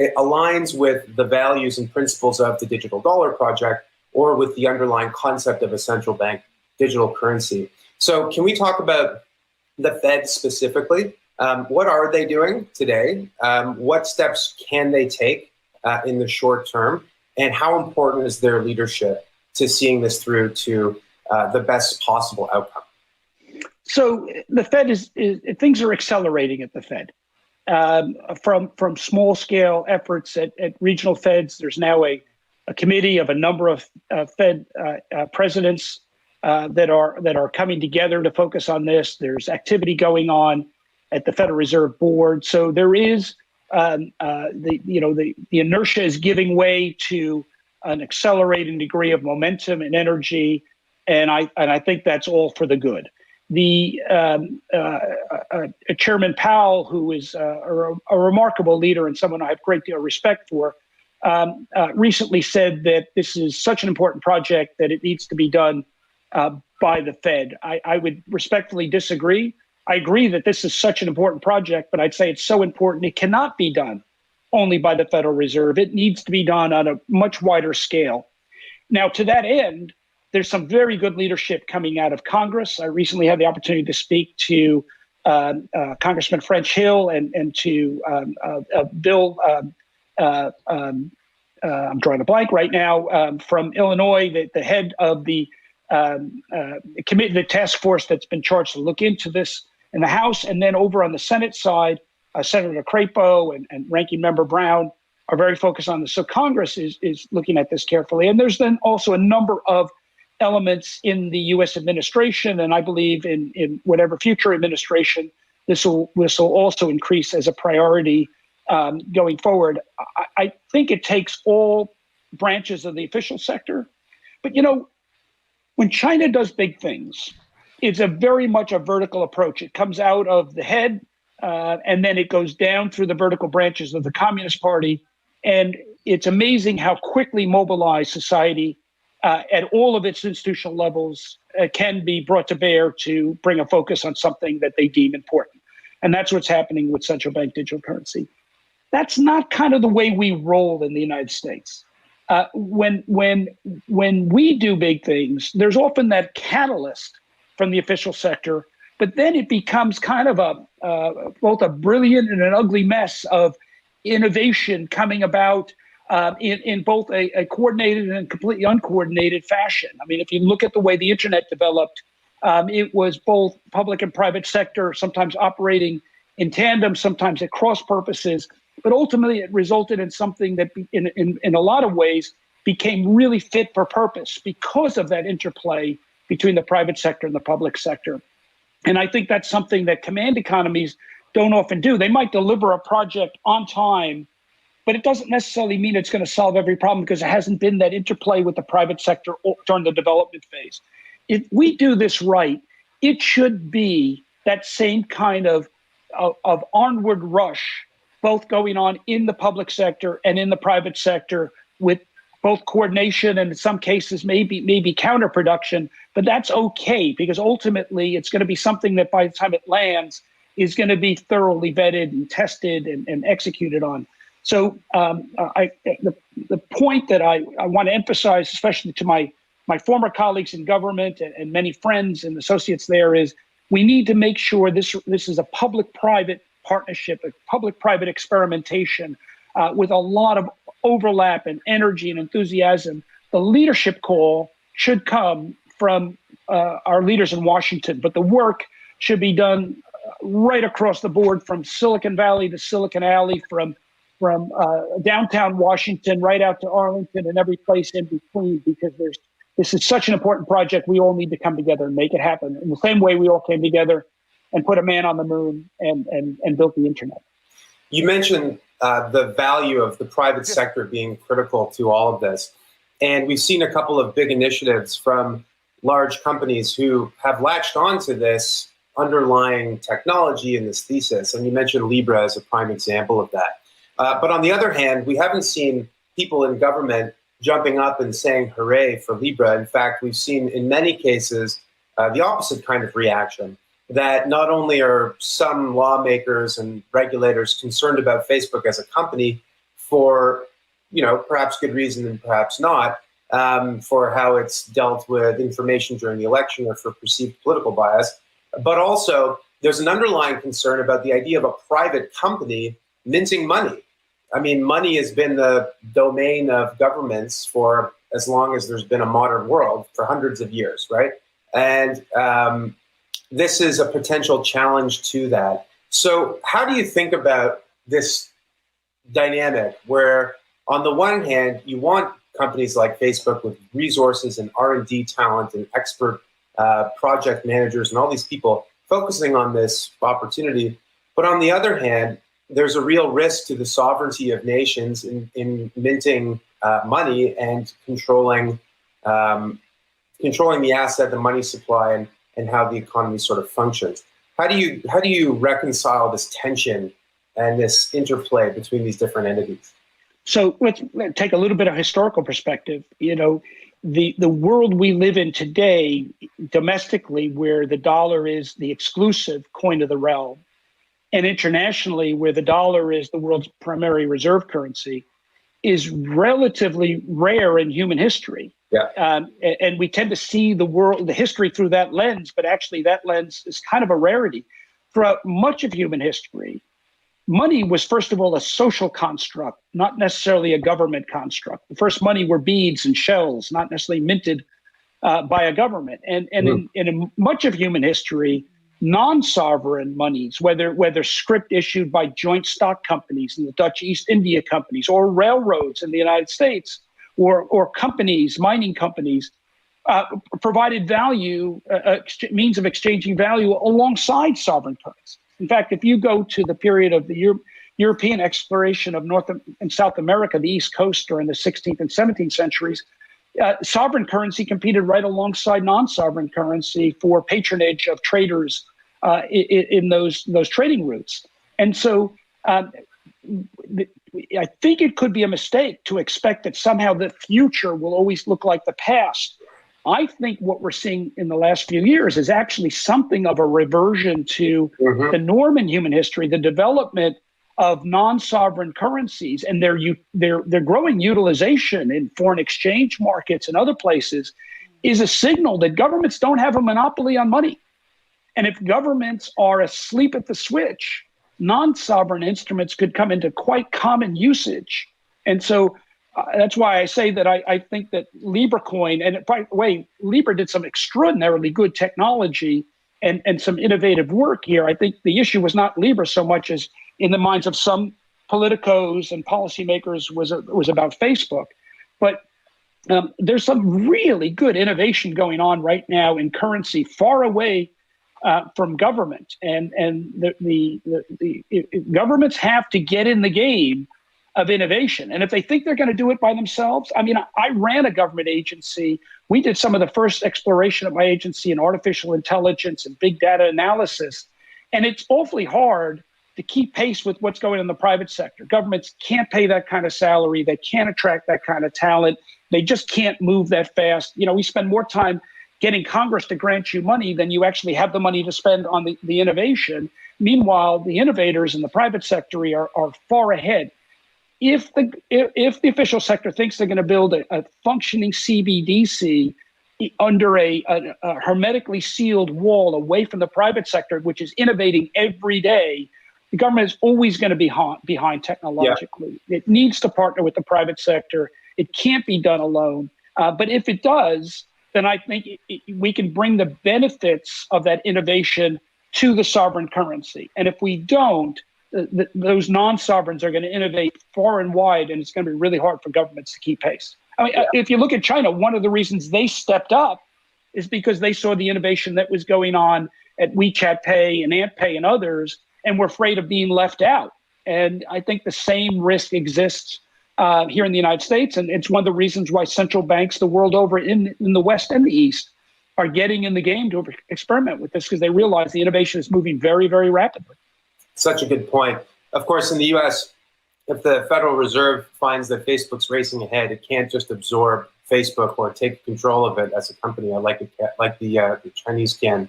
Speaker 3: it aligns with the values and principles of the digital dollar project, or with the underlying concept of a central bank digital currency. So can we talk about the Fed specifically? What are they doing today? What steps can they take in the short term? And how important is their leadership to seeing this through to the best possible outcome?
Speaker 4: So the Fed is things are accelerating at the Fed. From small scale efforts at regional Feds, there's now a committee of a number of Fed presidents that are coming together to focus on this. There's activity going on at the Federal Reserve Board. So there is the inertia is giving way to an accelerating degree of momentum and energy, and I think that's all for the good. The Chairman Powell, who is a remarkable leader and someone I have a great deal of respect for, recently said that this is such an important project that it needs to be done by the Fed. I would respectfully disagree. I agree that this is such an important project, but I'd say it's so important it cannot be done only by the Federal Reserve. It needs to be done on a much wider scale. Now, to that end, There's some very good leadership coming out of Congress. I recently had the opportunity to speak to Congressman French Hill and to Bill, I'm drawing a blank right now, from Illinois, the head of the committee, the task force that's been charged to look into this in the House. And then over on the Senate side, Senator Crapo and Ranking Member Brown are very focused on this. So Congress is looking at this carefully. And there's then also a number of elements in the U.S. administration, and I believe in whatever future administration, this will also increase as a priority going forward. I think it takes all branches of the official sector. But, when China does big things, it's a very much a vertical approach. It comes out of the head, and then it goes down through the vertical branches of the Communist Party. And it's amazing how quickly mobilized society at all of its institutional levels can be brought to bear to bring a focus on something that they deem important. And that's what's happening with central bank digital currency. That's not kind of the way we roll in the United States. When we do big things, there's often that catalyst from the official sector, but then it becomes kind of both a brilliant and an ugly mess of innovation coming about in both a coordinated and completely uncoordinated fashion. I mean, if you look at the way the internet developed, it was both public and private sector, sometimes operating in tandem, sometimes at cross purposes. But ultimately, it resulted in something that, in a lot of ways, became really fit for purpose because of that interplay between the private sector and the public sector. And I think that's something that command economies don't often do. They might deliver a project on time, but it doesn't necessarily mean it's going to solve every problem because it hasn't been that interplay with the private sector during the development phase. If we do this right, it should be that same kind of onward rush, both going on in the public sector and in the private sector, with both coordination and in some cases maybe counterproduction. But that's okay, because ultimately it's going to be something that by the time it lands is going to be thoroughly vetted and tested and executed on. So the point that I want to emphasize, especially to my former colleagues in government and many friends and associates there, is we need to make sure this is a public-private partnership, a public-private experimentation with a lot of overlap and energy and enthusiasm. The leadership call should come from our leaders in Washington, but the work should be done right across the board, from Silicon Valley to Silicon Alley, from downtown Washington right out to Arlington and every place in between, because this is such an important project. We all need to come together and make it happen in the same way we all came together and put a man on the moon and built the internet.
Speaker 3: You mentioned the value of the private sector being critical to all of this. And we've seen a couple of big initiatives from large companies who have latched onto this underlying technology and this thesis. And you mentioned Libra as a prime example of that. But on the other hand, we haven't seen people in government jumping up and saying hooray for Libra. In fact, we've seen in many cases the opposite kind of reaction, that not only are some lawmakers and regulators concerned about Facebook as a company for, perhaps good reason and perhaps not, for how it's dealt with information during the election or for perceived political bias, but also there's an underlying concern about the idea of a private company minting money. I mean, money has been the domain of governments for as long as there's been a modern world, for hundreds of years, right? And this is a potential challenge to that. So how do you think about this dynamic where, on the one hand, you want companies like Facebook with resources and R&D talent and expert project managers and all these people focusing on this opportunity, but on the other hand, there's a real risk to the sovereignty of nations in minting money and controlling the asset, the money supply, and how the economy sort of functions. How do you reconcile this tension and this interplay between these different entities?
Speaker 4: So let's take a little bit of historical perspective. The world we live in today, domestically, where the dollar is the exclusive coin of the realm, and internationally, where the dollar is the world's primary reserve currency, is relatively rare in human history. And we tend to see the world, the history through that lens, but actually that lens is kind of a rarity. Throughout much of human history, money was, first of all, a social construct, not necessarily a government construct. The first money were beads and shells, not necessarily minted by a government. And in much of human history, non-sovereign monies, whether script issued by joint stock companies in the Dutch East India companies, or railroads in the United States, or companies, mining companies, provided value, means of exchanging value alongside sovereign currency. In fact, if you go to the period of the European exploration of North and South America, the East Coast during the 16th and 17th centuries, sovereign currency competed right alongside non-sovereign currency for patronage of traders in those trading routes. And so I think it could be a mistake to expect that somehow the future will always look like the past. I think what we're seeing in the last few years is actually something of a reversion to the norm in human history, the development of non-sovereign currencies and their growing utilization in foreign exchange markets and other places is a signal that governments don't have a monopoly on money. And if governments are asleep at the switch, non-sovereign instruments could come into quite common usage. And so that's why I say that I think that Libra coin, and by the way, Libra did some extraordinarily good technology and some innovative work here. I think the issue was not Libra so much as in the minds of some politicos and policymakers was about Facebook. But there's some really good innovation going on right now in currency far away from government. And the governments have to get in the game of innovation. And if they think they're going to do it by themselves, I mean, I ran a government agency. We did some of the first exploration at my agency in artificial intelligence and big data analysis. And it's awfully hard to keep pace with what's going on in the private sector. Governments can't pay that kind of salary. They can't attract that kind of talent. They just can't move that fast. You know, we spend more time getting Congress to grant you money than you actually have the money to spend on the innovation. Meanwhile, the innovators in the private sector are far ahead. If the official sector thinks they're going to build a functioning CBDC under a hermetically sealed wall away from the private sector, which is innovating every day, the government is always going to be behind technologically. Yeah. It needs to partner with the private sector. It can't be done alone. But if it does, then I think we can bring the benefits of that innovation to the sovereign currency. And if we don't, those non-sovereigns are going to innovate far and wide, and it's going to be really hard for governments to keep pace. I mean, if you look at China, one of the reasons they stepped up is because they saw the innovation that was going on at WeChat Pay and Ant Pay and others, and were afraid of being left out. And I think the same risk exists here in the United States, and it's one of the reasons why central banks the world over in the West and the East are getting in the game to experiment with this, because they realize the innovation is moving very, very rapidly.
Speaker 3: Such a good point. Of course, in the U.S., if the Federal Reserve finds that Facebook's racing ahead, it can't just absorb Facebook or take control of it as a company, like the Chinese can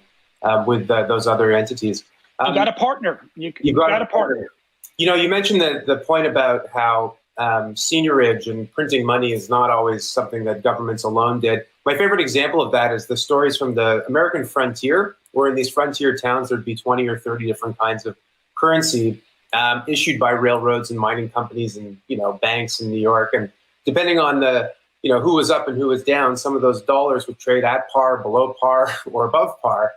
Speaker 3: with those other entities.
Speaker 4: You got a partner. You got a partner.
Speaker 3: You know, you mentioned the point about how seigniorage and printing money is not always something that governments alone did. My favorite example of that is the stories from the American frontier, where in these frontier towns there'd be 20 or 30 different kinds of currency issued by railroads and mining companies and, you know, banks in New York. And depending on the, you know, who was up and who was down, some of those dollars would trade at par, below par, or above par,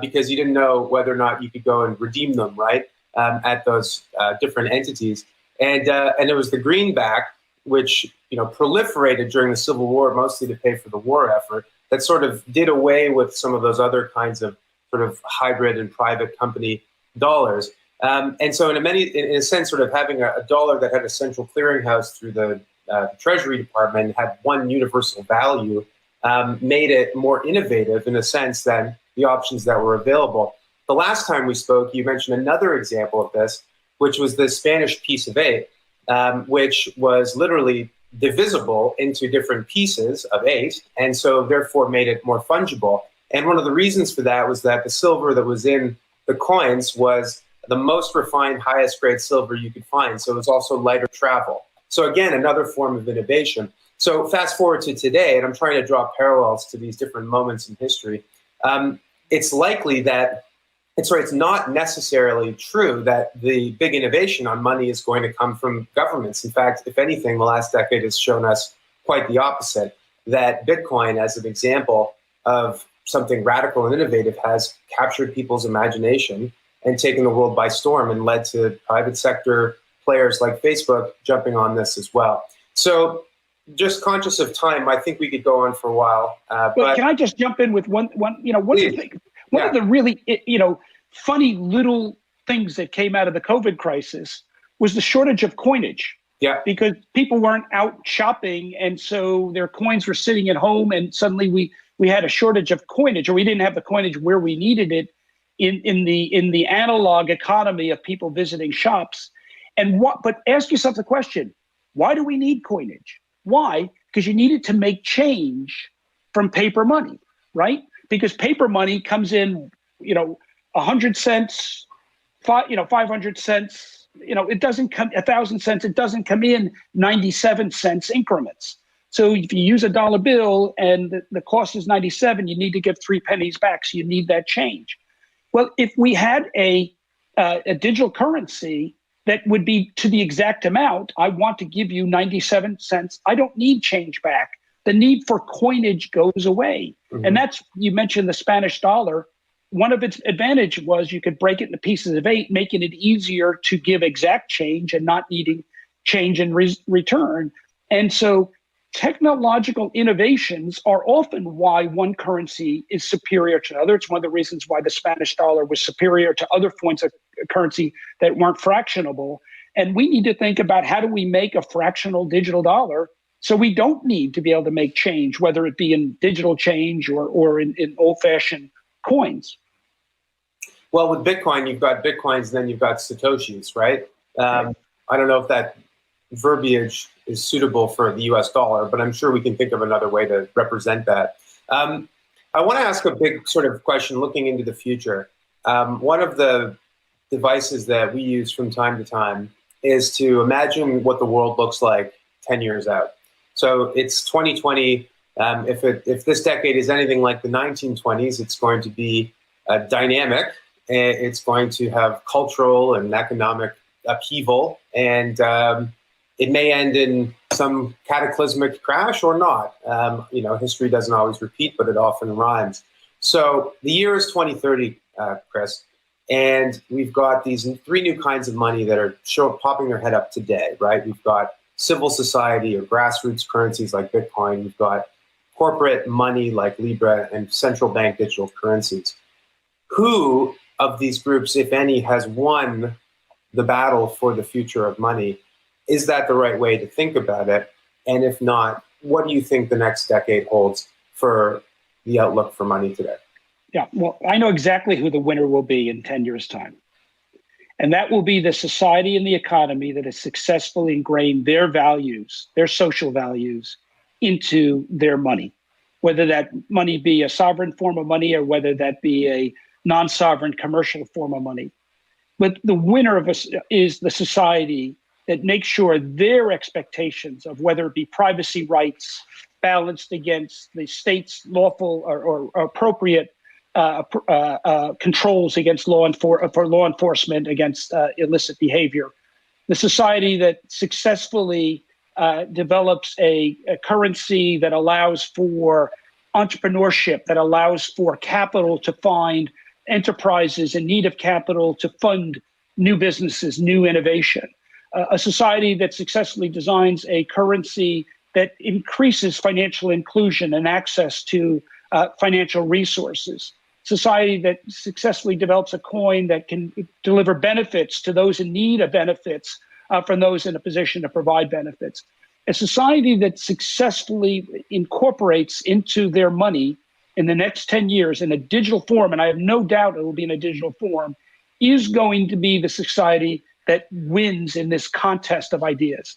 Speaker 3: because you didn't know whether or not you could go and redeem them, right, at those different entities. And it was the greenback, which, you know, proliferated during the Civil War, mostly to pay for the war effort, that sort of did away with some of those other kinds of sort of hybrid and private company dollars. And so in a sense, sort of having a dollar that had a central clearinghouse through the Treasury Department, had one universal value, made it more innovative in a sense than the options that were available. The last time we spoke, you mentioned another example of this, which was the Spanish piece of 8, which was literally divisible into different pieces of 8, and so therefore made it more fungible. And one of the reasons for that was that the silver that was in the coins was the most refined, highest grade silver you could find. So it was also lighter travel. So again, another form of innovation. So fast forward to today, and I'm trying to draw parallels to these different moments in history. It's likely that it's not necessarily true that the big innovation on money is going to come from governments. In fact, if anything, the last decade has shown us quite the opposite, that Bitcoin, as an example of something radical and innovative, has captured people's imagination and taken the world by storm and led to private sector players like Facebook jumping on this as well. So just conscious of time, I think we could go on for a while.
Speaker 4: But can I just jump in with one of the really, funny little things that came out of the COVID crisis was the shortage of coinage.
Speaker 3: Yeah. Because
Speaker 4: people weren't out shopping, and so their coins were sitting at home, and suddenly we had a shortage of coinage, or we didn't have the coinage where we needed it in the analog economy of people visiting shops. But ask yourself the question, why do we need coinage? Why? Because you need it to make change from paper money, right? Because paper money comes in, 100 cents, 500 cents, it doesn't come 1,000 cents. It doesn't come in 97 cents increments. So if you use a dollar bill and the cost is 97, you need to get 3 pennies back. So you need that change. Well, if we had a digital currency that would be to the exact amount, I want to give you 97 cents. I don't need change back. The need for coinage goes away. Mm-hmm. And that's, you mentioned the Spanish dollar. One of its advantage was you could break it into pieces of 8, making it easier to give exact change and not needing change in return. And so technological innovations are often why one currency is superior to another. It's one of the reasons why the Spanish dollar was superior to other forms of currency that weren't fractionable. And we need to think about, how do we make a fractional digital dollar so we don't need to be able to make change, whether it be in digital change or in old-fashioned coins.
Speaker 3: Well, with Bitcoin, you've got Bitcoins, and then you've got Satoshis, right? I don't know if that verbiage is suitable for the US dollar, but I'm sure we can think of another way to represent that. I want to ask a big sort of question looking into the future. One of the devices that we use from time to time is to imagine what the world looks like 10 years out. So it's 2020. If this decade is anything like the 1920s, it's going to be dynamic. It's going to have cultural and economic upheaval, and it may end in some cataclysmic crash or not. History doesn't always repeat, but it often rhymes. So the year is 2030, Chris, and we've got these 3 new kinds of money that are popping their head up today, right? We've got civil society or grassroots currencies like Bitcoin. We've got corporate money like Libra, and central bank digital currencies. Who of these groups, if any, has won the battle for the future of money? Is that the right way to think about it? And if not, what do you think the next decade holds for the outlook for money today?
Speaker 4: Yeah, well, I know exactly who the winner will be in 10 years' time. And that will be the society and the economy that has successfully ingrained their values, their social values, into their money, whether that money be a sovereign form of money or whether that be a non-sovereign commercial form of money. But the winner of us is the society that makes sure their expectations of whether it be privacy rights balanced against the state's lawful or appropriate controls against for law enforcement against illicit behavior. The society that successfully develops a currency that allows for entrepreneurship, that allows for capital to find enterprises in need of capital to fund new businesses, new innovation. A society that successfully designs a currency that increases financial inclusion and access to financial resources. Society that successfully develops a coin that can deliver benefits to those in need of benefits from those in a position to provide benefits. A society that successfully incorporates into their money in the next 10 years in a digital form, and I have no doubt it will be in a digital form, is going to be the society that wins in this contest of ideas.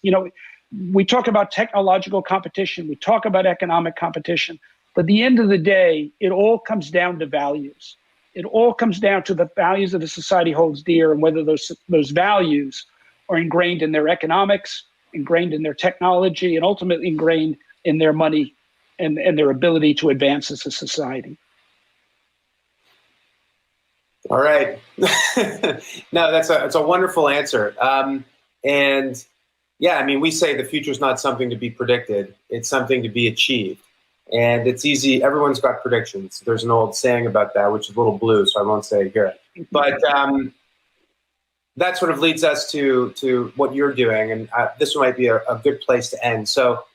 Speaker 4: We talk about technological competition, we talk about economic competition, but at the end of the day, it all comes down to values. It all comes down to the values that a society holds dear and whether those values are ingrained in their economics, ingrained in their technology, and ultimately ingrained in their money and their ability to advance as a society.
Speaker 3: All right. No, that's a wonderful answer. And yeah, I mean, we say the future is not something to be predicted. It's something to be achieved. And it's easy. Everyone's got predictions. There's an old saying about that, which is a little blue, so I won't say it here. But that sort of leads us to what you're doing. And this might be a good place to end. So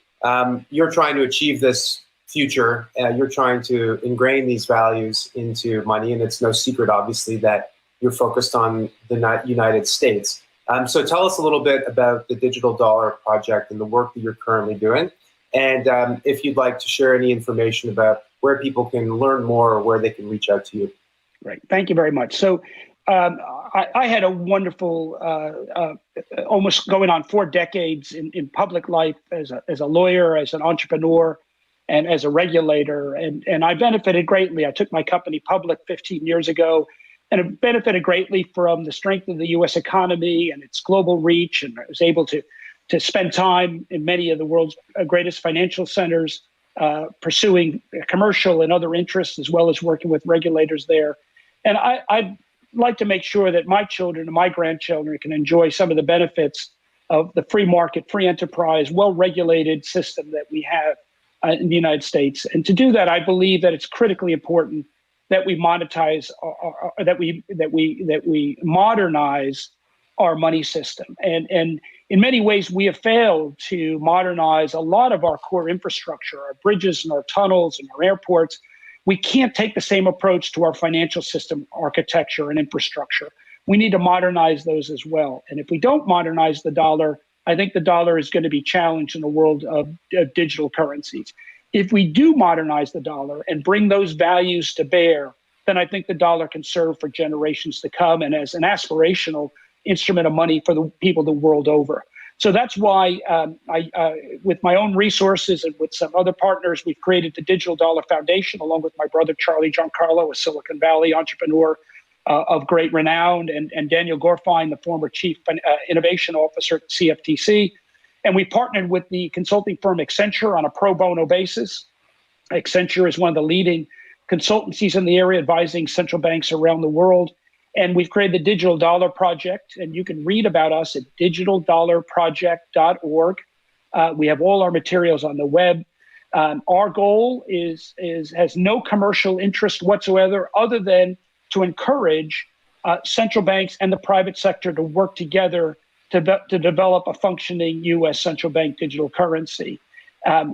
Speaker 3: you're trying to achieve this future. You're trying to ingrain these values into money. And it's no secret, obviously, that you're focused on the United States. So tell us a little bit about the Digital Dollar Project and the work that you're currently doing. And if you'd like to share any information about where people can learn more or where they can reach out to you.
Speaker 4: Great. Thank you very much. So I had a wonderful, almost going on 4 decades in public life as a lawyer, as an entrepreneur, and as a regulator. And I benefited greatly. I took my company public 15 years ago, and it benefited greatly from the strength of the U.S. economy and its global reach. And I was able to spend time in many of the world's greatest financial centers, pursuing commercial and other interests, as well as working with regulators there. And I'd like to make sure that my children and my grandchildren can enjoy some of the benefits of the free market, free enterprise, well-regulated system that we have in the United States. And to do that, I believe that it's critically important that we monetize, that we modernize our money system. And in many ways, we have failed to modernize a lot of our core infrastructure, our bridges and our tunnels and our airports. We can't take the same approach to our financial system architecture and infrastructure. We need to modernize those as well. And if we don't modernize the dollar, I think the dollar is going to be challenged in the world of digital currencies. If we do modernize the dollar and bring those values to bear, then I think the dollar can serve for generations to come and as an aspirational instrument of money for the people the world over. So that's why with my own resources and with some other partners, we've created the Digital Dollar Foundation, along with my brother, Charlie Giancarlo, a Silicon Valley entrepreneur of great renown, and Daniel Gorfine, the former Chief Innovation Officer at CFTC. And we partnered with the consulting firm Accenture on a pro bono basis. Accenture is one of the leading consultancies in the area, advising central banks around the world. And we've created the Digital Dollar Project, and you can read about us at digitaldollarproject.org. We have all our materials on the web. Our goal has no commercial interest whatsoever, other than to encourage central banks and the private sector to work together to develop a functioning U.S. central bank digital currency.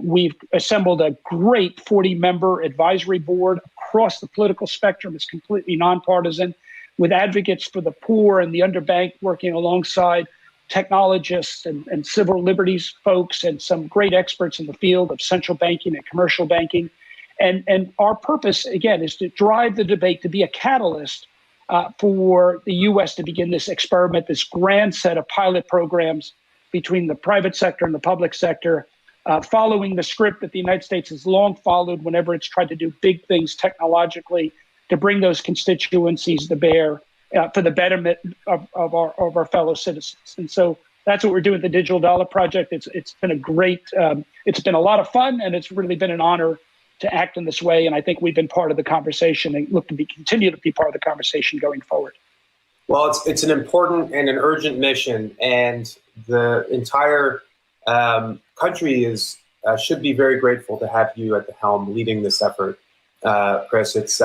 Speaker 4: We've assembled a great 40-member advisory board across the political spectrum. It's completely nonpartisan, with advocates for the poor and the underbanked working alongside technologists and civil liberties folks and some great experts in the field of central banking and commercial banking. And our purpose, again, is to drive the debate, to be a catalyst for the U.S. to begin this experiment, this grand set of pilot programs between the private sector and the public sector, following the script that the United States has long followed whenever it's tried to do big things technologically, to bring those constituencies to bear for the betterment of our fellow citizens. And so that's what we're doing with the Digital Dollar Project. It's been a great, it's been a lot of fun, and it's really been an honor to act in this way. And I think we've been part of the conversation and look to continue to be part of the conversation going forward.
Speaker 3: Well, it's an important and an urgent mission, and the entire country should be very grateful to have you at the helm leading this effort, Chris. It's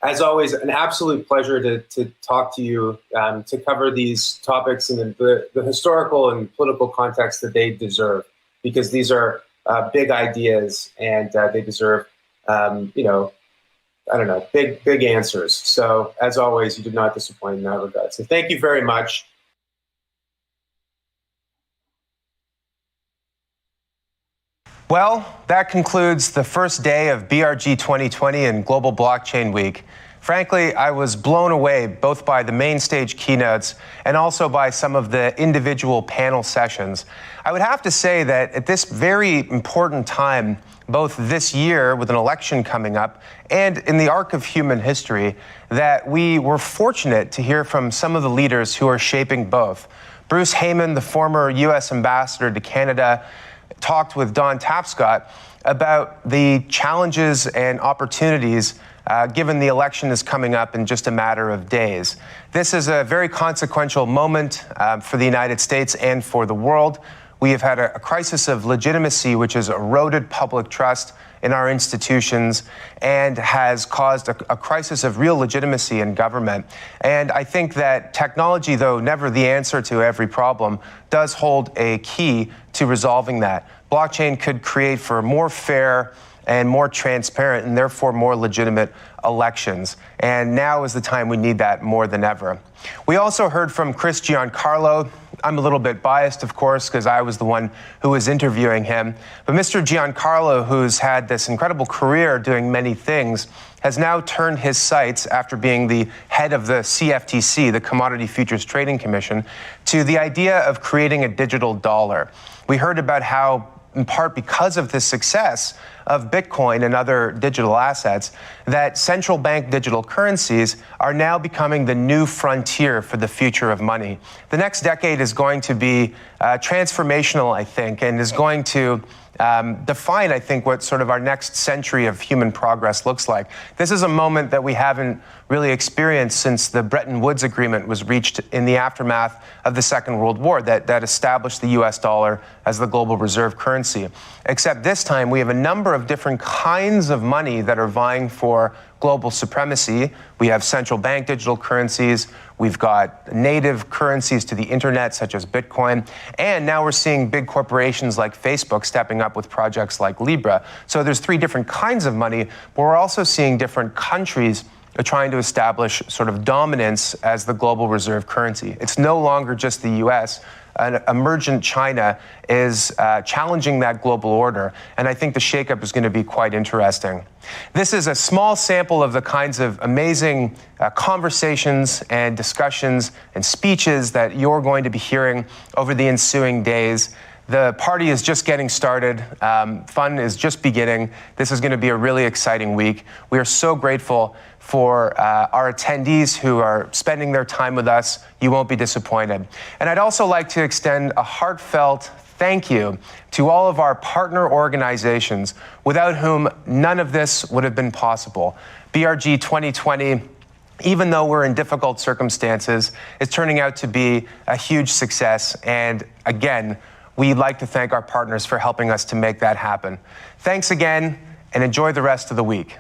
Speaker 3: as always, an absolute pleasure to talk to you, to cover these topics in the historical and political context that they deserve, because these are big ideas, and they deserve, big answers. So as always, you did not disappoint in that regard. So thank you very much.
Speaker 5: Well, that concludes the first day of BRG 2020 and Global Blockchain Week. Frankly, I was blown away both by the main stage keynotes and also by some of the individual panel sessions. I would have to say that at this very important time, both this year with an election coming up and in the arc of human history, that we were fortunate to hear from some of the leaders who are shaping both. Bruce Heyman, the former U.S. ambassador to Canada, talked with Don Tapscott, about the challenges and opportunities given the election is coming up in just a matter of days. This is a very consequential moment for the United States and for the world. We have had a crisis of legitimacy which has eroded public trust in our institutions and has caused a crisis of real legitimacy in government. And I think that technology, though never the answer to every problem, does hold a key to resolving that. Blockchain could create for more fair and more transparent and therefore more legitimate elections. And now is the time we need that more than ever. We also heard from Chris Giancarlo. I'm a little bit biased, of course, because I was the one who was interviewing him. But Mr. Giancarlo, who's had this incredible career doing many things, has now turned his sights, after being the head of the CFTC, the Commodity Futures Trading Commission, to the idea of creating a digital dollar. We heard about how, in part because of the success of Bitcoin and other digital assets, that central bank digital currencies are now becoming the new frontier for the future of money. The next decade is going to be transformational, I think, and is going to define, I think, what sort of our next century of human progress looks like. This is a moment that we haven't really experienced since the Bretton Woods Agreement was reached in the aftermath of the Second World War that established the US dollar as the global reserve currency. Except this time we have a number of different kinds of money that are vying for global supremacy. We have central bank digital currencies, we've got native currencies to the internet such as Bitcoin, and now we're seeing big corporations like Facebook stepping up with projects like Libra. So there's three different kinds of money, but we're also seeing different countries are trying to establish sort of dominance as the global reserve currency. It's no longer just the US. An emergent China is challenging that global order, and I think the shakeup is going to be quite interesting. This is a small sample of the kinds of amazing conversations and discussions and speeches that you're going to be hearing over the ensuing days. The party is just getting started. Fun is just beginning. This is going to be a really exciting week. We are so grateful for our attendees who are spending their time with us. You won't be disappointed. And I'd also like to extend a heartfelt thank you to all of our partner organizations, without whom none of this would have been possible. BRG 2020, even though we're in difficult circumstances, is turning out to be a huge success. And again, we'd like to thank our partners for helping us to make that happen. Thanks again, and enjoy the rest of the week.